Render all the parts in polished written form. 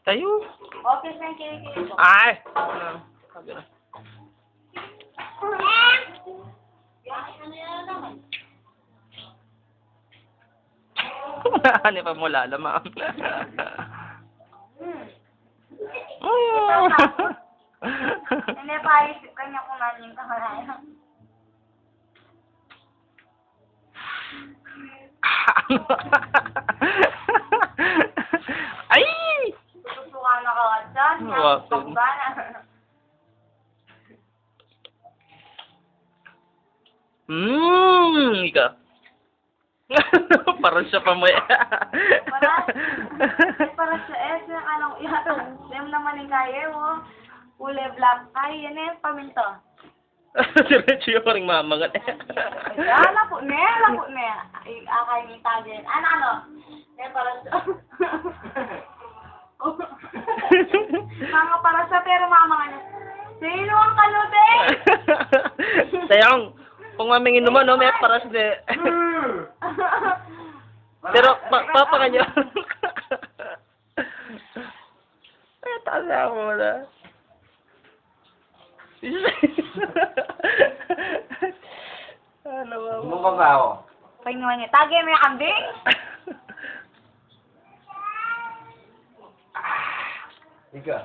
Tayo. Okay, thank you. Ay! Ano? Sabi na. Ano yan naman? Ano pa mo lalamang? Hindi pa isip kanya kung ano yung kamarayan. Ay! Tutuwa na ka dyan. Wow. Pagkana. Ika. Parang siya pa mo Para sa S, anong ihatong. Dem naman yung kaya mo. Kulay black. Ay, yan eh, paminto. Diretso yung parang mamangat. Lapo ne. Akay ni Tajen. Ano? Para sa... Mga para sa pero mama niya. Sino ang kalute? Sayang, kung mamingin naman, no, may paras de. Pero, papa ka niyo. Ay, tasa mo na. Ano ba? Sumubang ba ako? Pahingawan niya. Tagay mo yung kambing? Ika.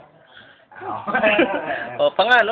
O, pangan ulit.